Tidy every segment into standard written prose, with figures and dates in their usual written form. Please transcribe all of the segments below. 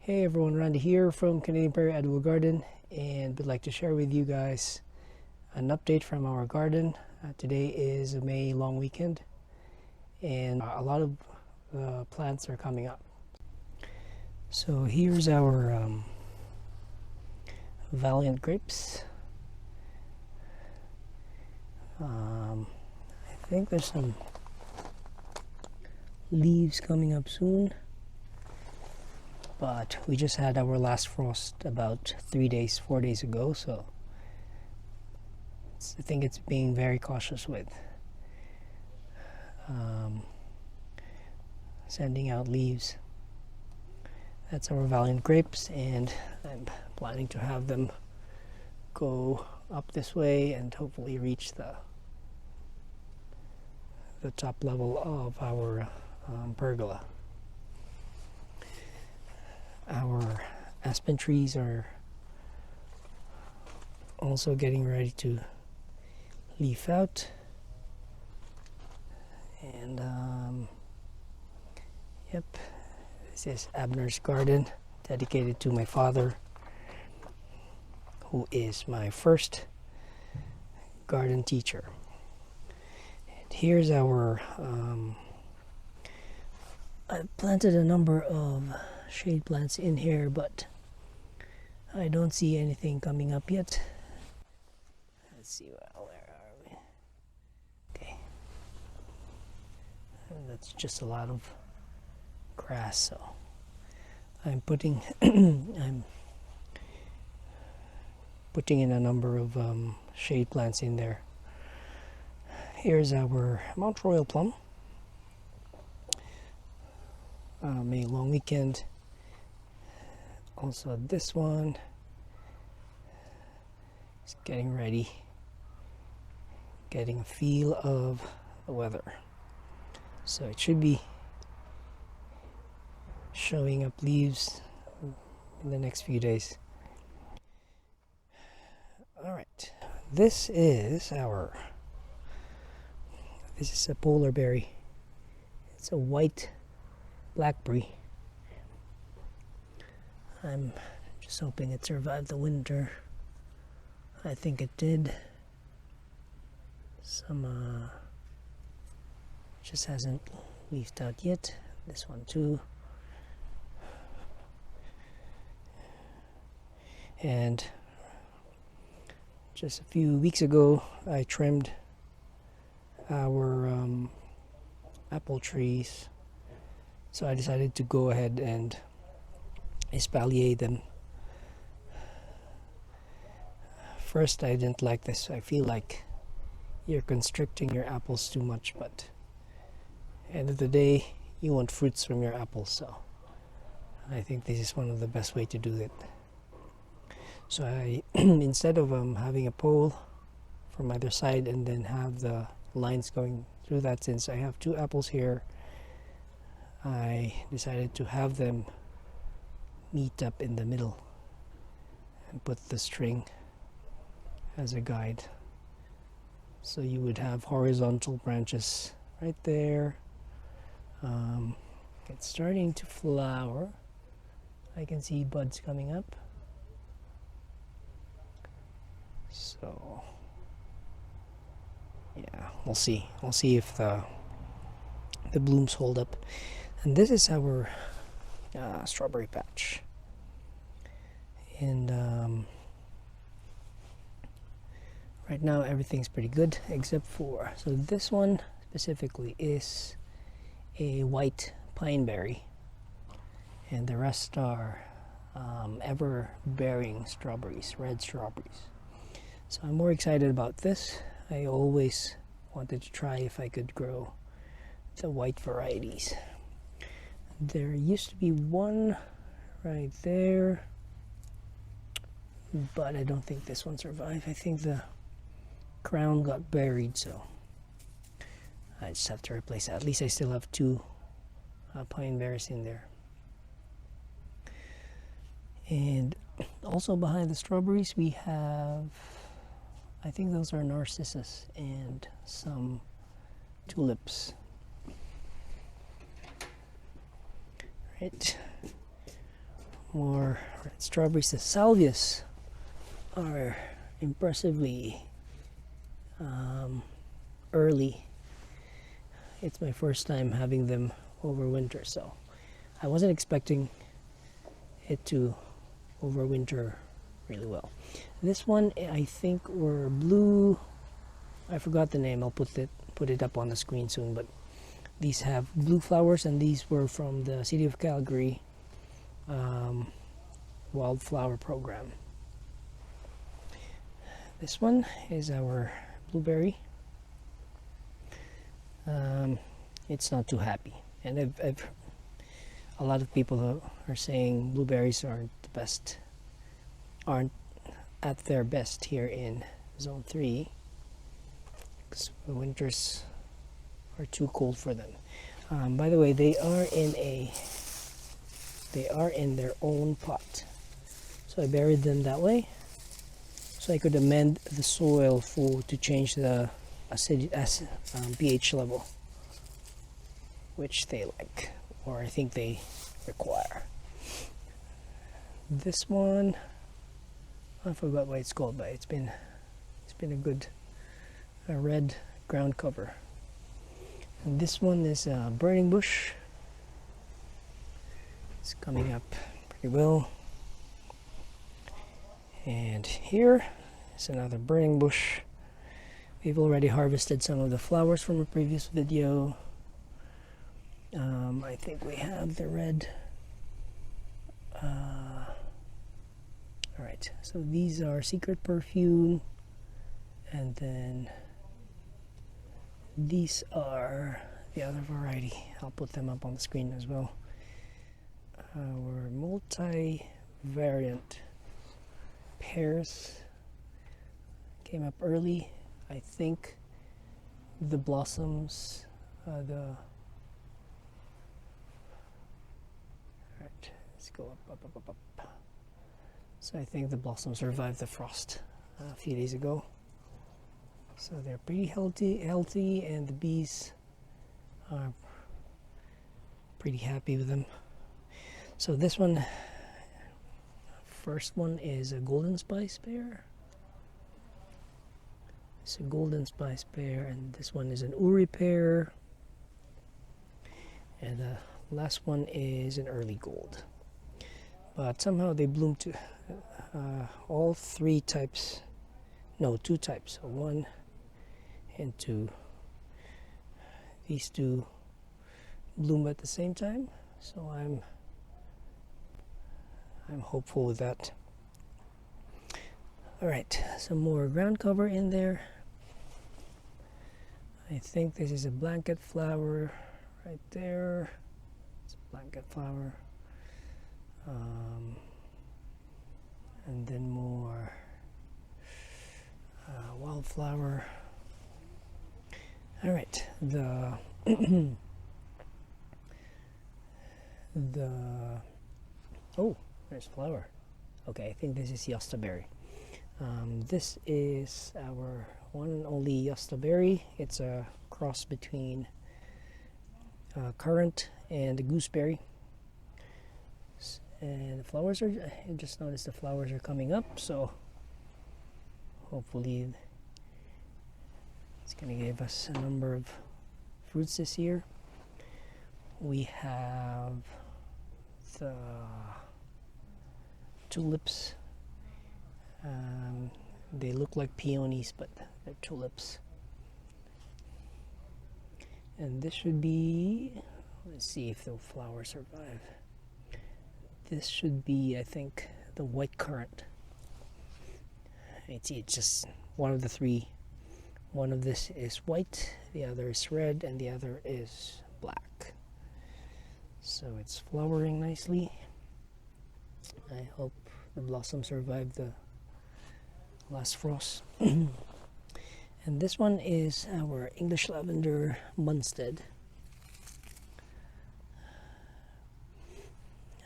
Hey everyone, Randy here from Canadian Prairie Edible Garden, and would like to share with you guys an update from our garden. Today is a May long weekend, and a lot of plants are coming up. So here's our Valiant grapes. I think there's some leaves coming up soon. But we just had our last frost about 4 days ago, so I think it's being very cautious with sending out leaves. That's our Valiant grapes, and I'm planning to have them go up this way and hopefully reach the top level of our pergola. Our aspen trees are also getting ready to leaf out, and yep, this is Abner's garden, dedicated to my father, who is my first garden teacher. And here's our I planted a number of shade plants in here, but I don't see anything coming up yet. Let's see, well, where are we? Okay, and that's just a lot of grass, so I'm putting I'm putting in a number of shade plants in there. Here's our Mount Royal plum. May long weekend. Also this one is getting ready, getting a feel of the weather, so it should be showing up leaves in the next few days. Alright, this is a polar berry. It's a white Blackberry. I'm just hoping it survived the winter. I think it did. Some just hasn't leafed out yet. This one too. And just a few weeks ago I trimmed our apple trees. So I decided to go ahead and espalier them. First, I didn't like this. I feel like you're constricting your apples too much, but at the end of the day, you want fruits from your apples, so I think this is one of the best way to do it. So I, instead of having a pole from either side and then have the lines going through that, since I have two apples here, I decided to have them meet up in the middle and put the string as a guide. So you would have horizontal branches right there. It's starting to flower. I can see buds coming up. So yeah, we'll see. We'll see if the blooms hold up. And this is our strawberry patch, and right now everything's pretty good except for, so this one specifically is a white pineberry, and the rest are ever bearing strawberries, red strawberries. So I'm more excited about this. I always wanted to try if I could grow the white varieties. There used to be one right there, but I don't think this one survived. I think the crown got buried, so I just have to replace it. At least I still have two pine berries in there. And also behind the strawberries we have, I think those are narcissus and some tulips. Right. more red strawberries. The salvias are impressively early. It's my first time having them over winter, so I wasn't expecting it to overwinter really well. This one, I think, were blue. I forgot the name. I'll put it up on the screen soon. But these have blue flowers, and these were from the City of Calgary wildflower program. This one is our blueberry. It's not too happy, and I've a lot of people are saying blueberries aren't at their best here in Zone 3 because the winters are too cold for them. By the way, they are in their own pot, so I buried them that way so I could amend the soil to change the pH level, which they like, or I think they require. This one, I forgot what it's called, but it's been a good red ground cover. And this one is a burning bush. It's coming up pretty well. And here is another burning bush. We've already harvested some of the flowers from a previous video. I think we have the red. Alright, so these are Secret Perfume, and then these are the other variety. I'll put them up on the screen as well. Our multi-variant pears came up early. I think the blossoms, Alright, let's go up. So I think the blossoms survived the frost a few days ago. So they're pretty healthy, and the bees are pretty happy with them. So this one, first one is a golden spice pear. It's a golden spice pear, and this one is an uri pear, and the last one is an early gold. But somehow they bloom to all three types. No, two types. So 1 and 2. These two bloom at the same time. So I'm hopeful with that. All right, some more ground cover in there. I think this is a blanket flower right there. It's a blanket flower. And then more wildflower. All right, oh, there's flower. Okay, I think this is Josta Berry. This is our one and only Josta Berry. It's a cross between currant and gooseberry. And the flowers I just noticed the flowers are coming up, so hopefully it's going to give us a number of fruits this year. We have the tulips. They look like peonies, but they're tulips. And this should be, let's see if the flowers survive. This should be, I think, the white currant. It's just one of the three. One of this is white, the other is red, and the other is black. So it's flowering nicely. I hope the blossoms survive the last frost. And this one is our English lavender Munstead.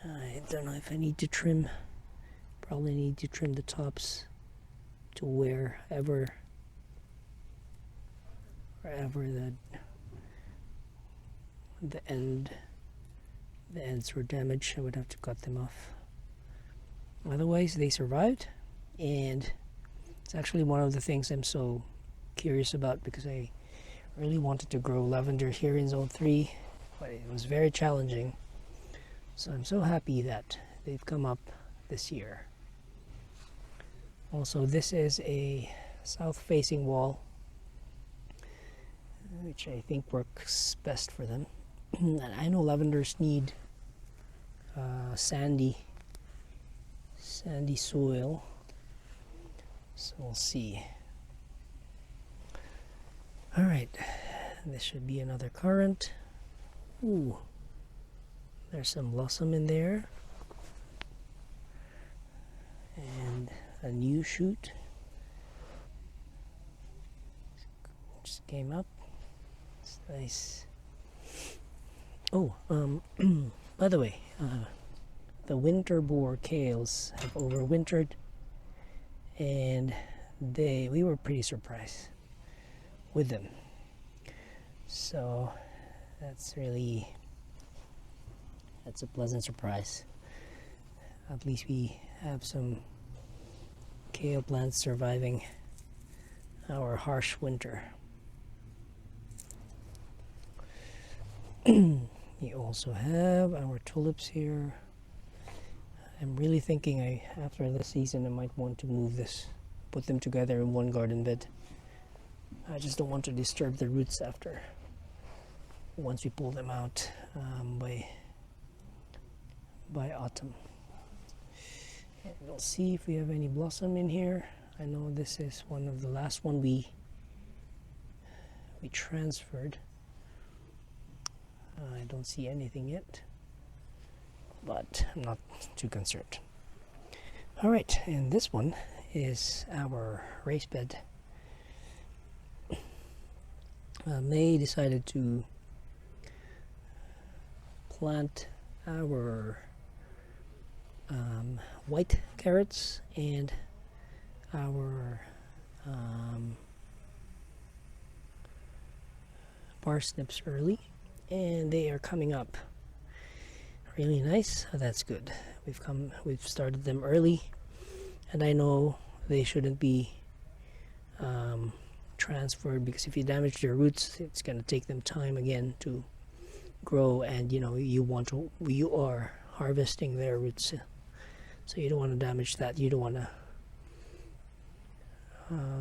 I don't know if I need to trim. Probably need to trim the tops to wherever the ends were damaged. I would have to cut them off. Otherwise, they survived, and it's actually one of the things I'm so curious about because I really wanted to grow lavender here in Zone 3, but it was very challenging. So I'm so happy that they've come up this year. Also, this is a south-facing wall, which I think works best for them. And I know lavenders need sandy soil, so we'll see. All right, this should be another currant. Ooh, there's some blossom in there, and a new shoot just came up. It's nice. Oh, by the way, the Winterbor Kales have overwintered, and we were pretty surprised with them. So that's a pleasant surprise. At least we have some kale plants surviving our harsh winter. We also have our tulips here. I'm really thinking after this season I might want to move this, put them together in one garden bed. I just don't want to disturb the roots once we pull them out by autumn. And we'll see if we have any blossom in here. I know this is one of the last one we transferred. I don't see anything yet, but I'm not too concerned. All right, and this one is our raised bed. May decided to plant our white carrots and our parsnips early, and they are coming up really nice. So that's good. We've started them early, and I know they shouldn't be transferred, because if you damage their roots, it's going to take them time again to grow, and you are harvesting their roots, so you don't want to damage that. You don't want to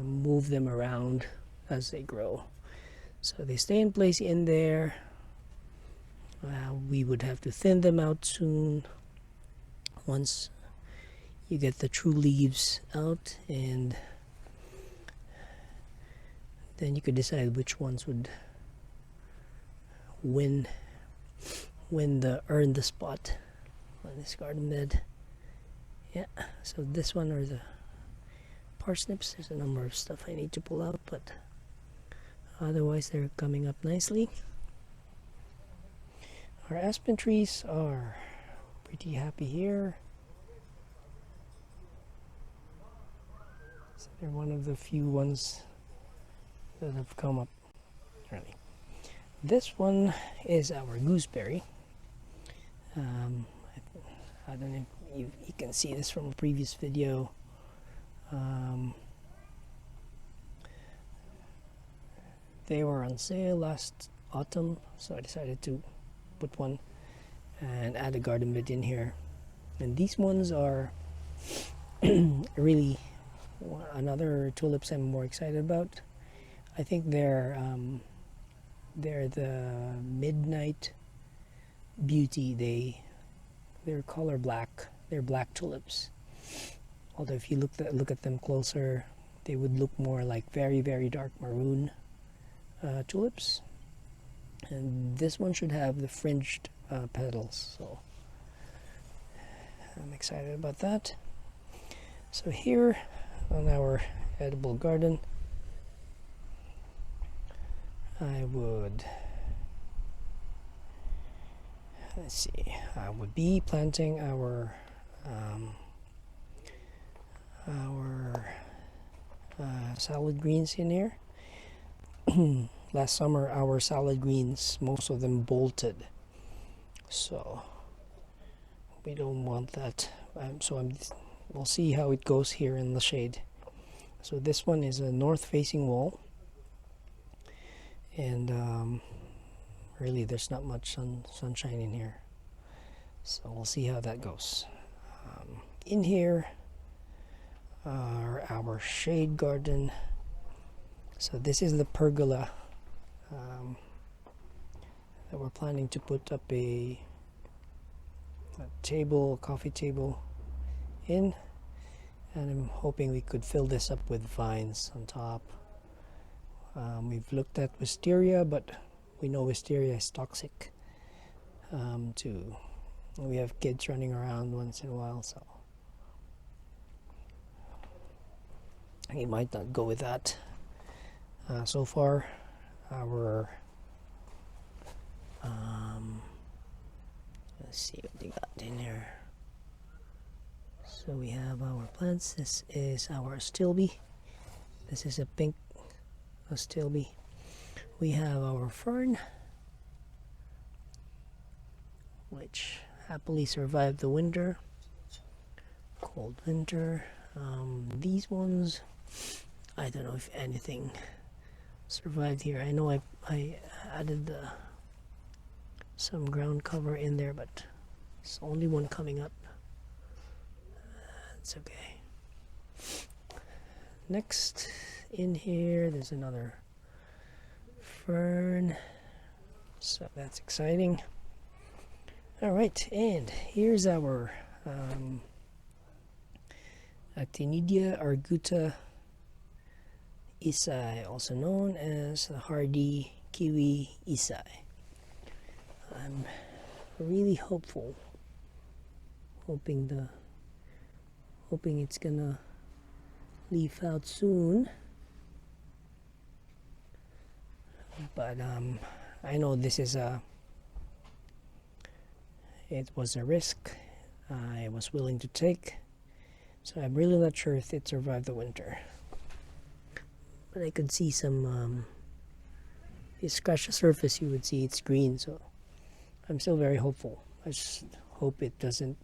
move them around as they grow, so they stay in place in there. We would have to thin them out soon once you get the true leaves out, and then you could decide which ones would earn the spot on this garden bed. Yeah, so this one are the parsnips. There's a number of stuff I need to pull out, but otherwise they're coming up nicely. Our aspen trees are pretty happy here. So they're one of the few ones that have come up early. This one is our gooseberry. I don't know if you can see this from a previous video. They were on sale last autumn, so I decided to put one and add a garden bed in here. And these ones are really another tulips I'm more excited about. I think they're the midnight beauty. They're color black. They're black tulips. Although if you look at them closer, they would look more like very, very dark maroon tulips. And this one should have the fringed petals, so I'm excited about that. So here on our edible garden, I would be planting our salad greens in here. Last summer our salad greens, most of them bolted, so we don't want that. So I'm we'll see how it goes here in the shade. So this one is a north facing wall, and really there's not much sunshine in here, so we'll see how that goes. In here are our shade garden. So this is the pergola that we're planning to put up a coffee table in, and I'm hoping we could fill this up with vines on top. We've looked at wisteria, but we know wisteria is toxic too. We have kids running around once in a while, so we might not go with that. So far, our let's see what they got in here. So we have our plants. This is our astilbe. This is a pink astilbe. We have our fern, which happily survived the winter, cold winter. These ones, I don't know if anything survived here. I know I added some ground cover in there, but it's only one coming up. It's okay. Next in here, there's another fern, so that's exciting. All right, and here's our Actinidia arguta Issai, also known as the hardy Kiwi Issai. I'm really hoping it's gonna leaf out soon, but I know this is it was a risk I was willing to take, so I'm really not sure if it survived the winter. But I could see some if you scratch the surface you would see it's green, so I'm still very hopeful. I just hope it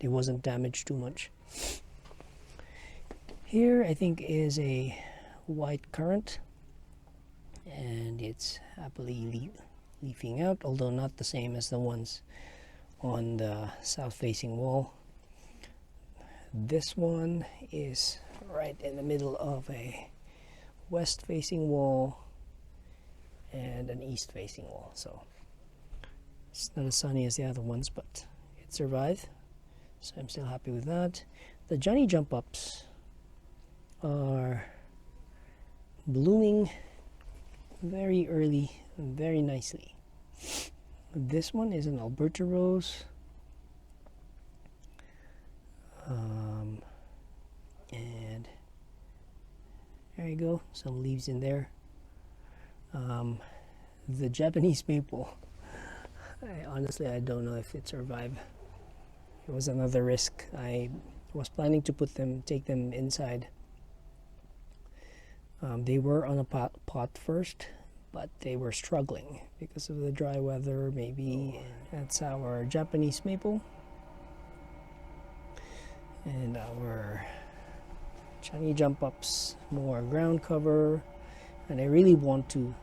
wasn't damaged too much. Here I think is a white currant, and it's happily leafing out, although not the same as the ones on the south facing wall. This one is right in the middle of a west facing wall and an east facing wall, so it's not as sunny as the other ones, but it survived, so I'm still happy with that. The Johnny jump ups are blooming very early and very nicely. This one is an Alberta rose, and there you go, some leaves in there. The Japanese maple, honestly I don't know if it survived. It was another risk. I was planning to take them inside. They were on a pot first, but they were struggling because of the dry weather, maybe. That's our Japanese maple and our Johnny jump ups, more ground cover, and I really want to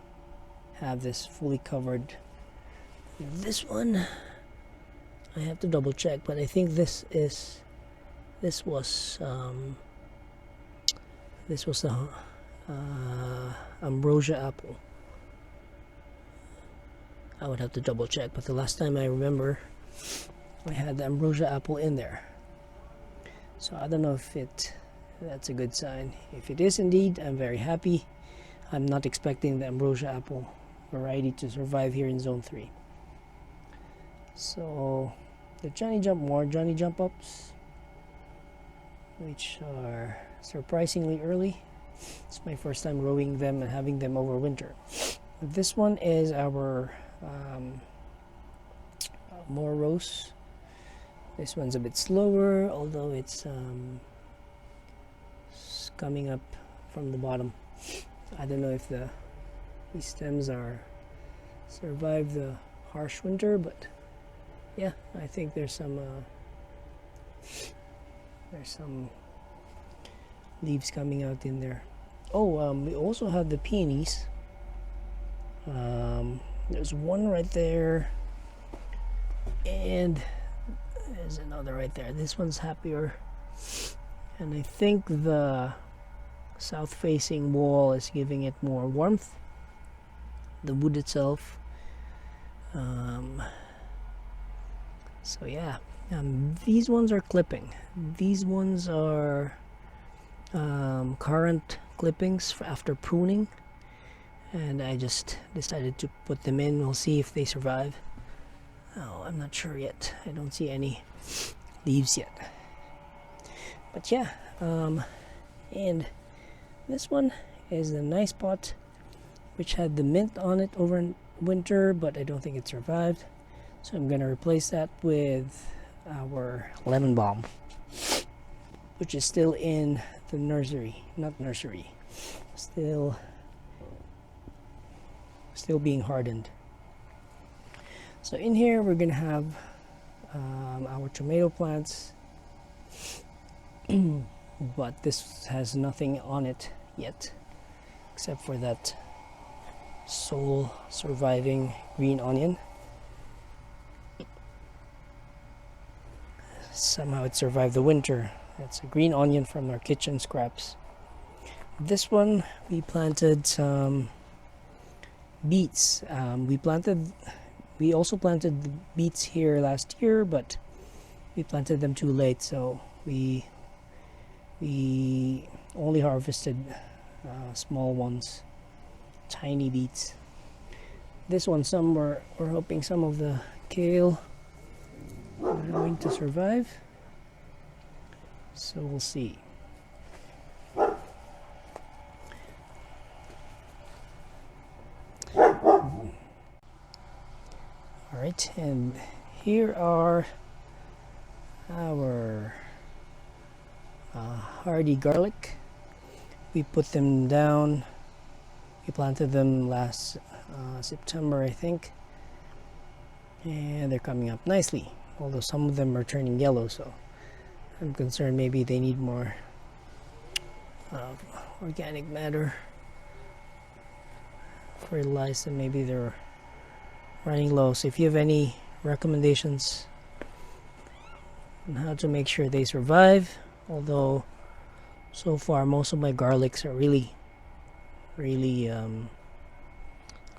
have this fully covered. This one I have to double check, but I think this was the ambrosia apple. I would have to double check, but the last time I remember I had the ambrosia apple in there, so I don't know if that's a good sign. If it is indeed, I'm very happy. I'm not expecting the ambrosia apple variety to survive here in zone 3. So the more Johnny jump ups, which are surprisingly early. It's my first time growing them and having them over winter. This one is our more rose. This one's a bit slower, although it's coming up from the bottom. I don't know if these stems survive the harsh winter, but yeah, I think there's some leaves coming out in there. Oh, we also have the peonies. There's one right there, and there's another right there. This one's happier, and I think the south facing wall is giving it more warmth, the wood itself. So yeah, these ones are clipping. These ones are currant clippings after pruning, and I just decided to put them in. We'll see if they survive. Oh, I'm not sure yet. I don't see any leaves yet. But yeah, and this one is a nice pot which had the mint on it over in winter, but I don't think it survived. So I'm gonna replace that with our lemon balm, which is still in the nursery, not nursery, still being hardened. So in here we're gonna have our tomato plants, but this has nothing on it yet except for that sole surviving green onion. Somehow it survived the winter. That's a green onion from our kitchen scraps. This one we planted some beets. We also planted the beets here last year, but we planted them too late, so we only harvested small ones, tiny beets. This one, we're hoping some of the kale are going to survive, so we'll see. Alright, and here are our hardy garlic. We put them down. We planted them last September, I think, and they're coming up nicely, although some of them are turning yellow, so I'm concerned maybe they need more organic matter, fertilizer. Maybe they're running low. So if you have any recommendations on how to make sure they survive, although so far most of my garlics are really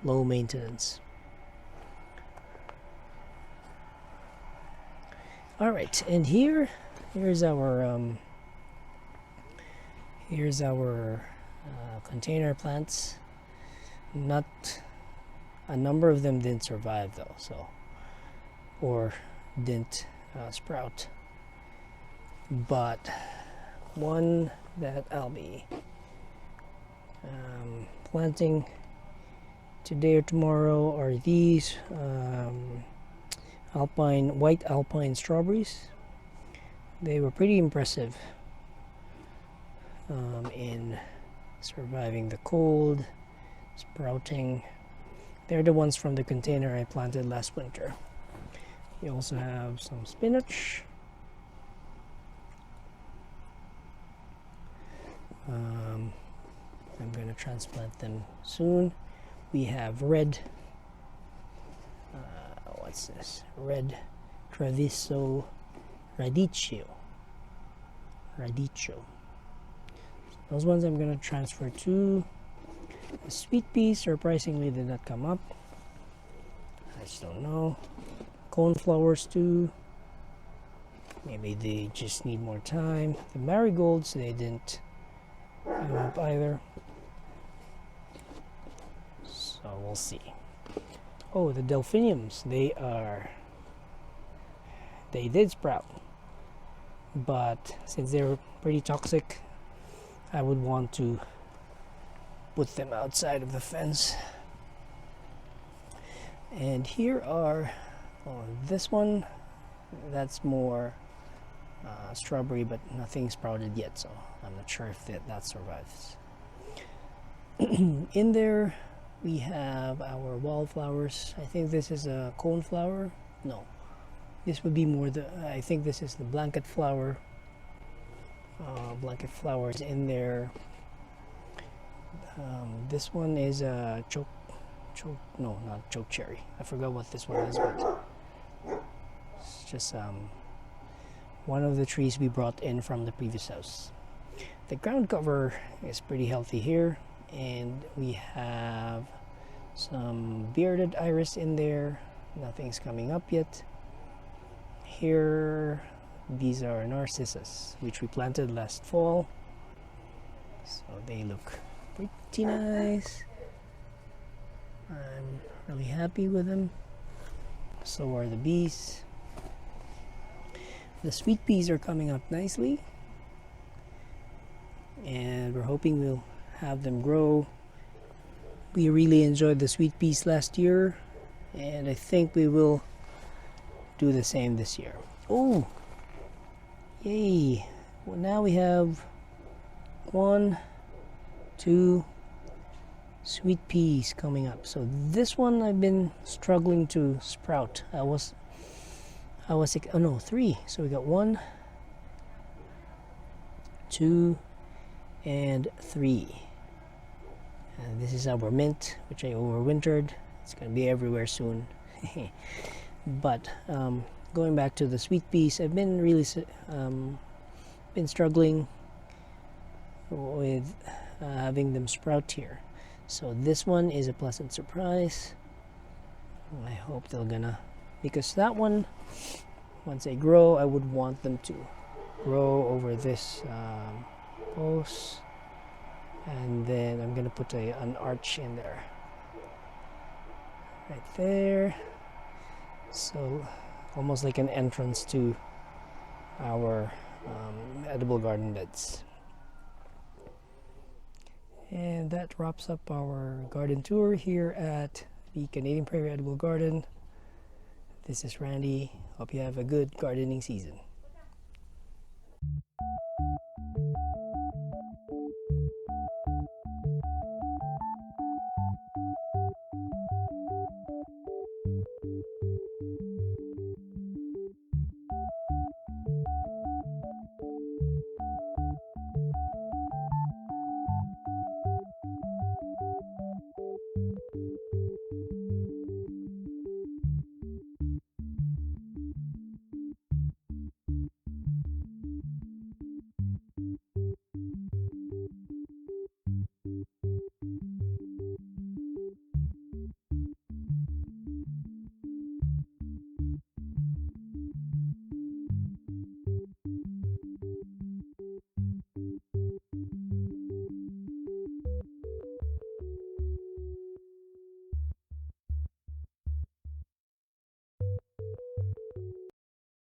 low maintenance. All right, and here's our container plants. Not a number of them didn't survive though, so, or didn't sprout, but one that I'll be planting today or tomorrow are these white alpine strawberries. They were pretty impressive in surviving the cold, sprouting. They're the ones from the container I planted last winter. We also have some spinach. I'm going to transplant them soon. We have red, what's this? Red Treviso Radicchio. Those ones I'm going to transfer to. The sweet peas surprisingly did not come up. I just don't know. Coneflowers too. Maybe they just need more time. The marigolds, they didn't come up either. So we'll see. Oh, the delphiniums, they did sprout. But since they're pretty toxic, I would want to put them outside of the fence. And here are, this one, that's more strawberry, but nothing sprouted yet, so I'm not sure if that survives. In there we have our wallflowers. I think this is a coneflower. No, this would be more I think this is the blanket flower. blanket flowers in there. This one is a no, not choke cherry. I forgot what this one is, but it's just one of the trees we brought in from the previous house. The ground cover is pretty healthy here, and we have some bearded iris in there. Nothing's coming up yet. Here, these are narcissus, which we planted last fall, so they look pretty nice. I'm really happy with them. So are the bees. The sweet peas are coming up nicely, and we're hoping we'll have them grow. We really enjoyed the sweet peas last year, and I think we will do the same this year. Oh, yay! Well, now we have 1, 2 sweet peas coming up. So this one I've been struggling to sprout. I was oh no, 3. So we got 1, 2, and 3. And this is our mint, which I overwintered. It's gonna be everywhere soon. But going back to the sweet peas, I've been really been struggling with having them sprout here. So this one is a pleasant surprise. I hope they're gonna, because that one, once they grow, I would want them to grow over this post, and then I'm gonna put an arch in there, right there, so almost like an entrance to our edible garden beds. And that wraps up our garden tour here at the Canadian Prairie Edible Garden. This is Randy. Hope you have a good gardening season.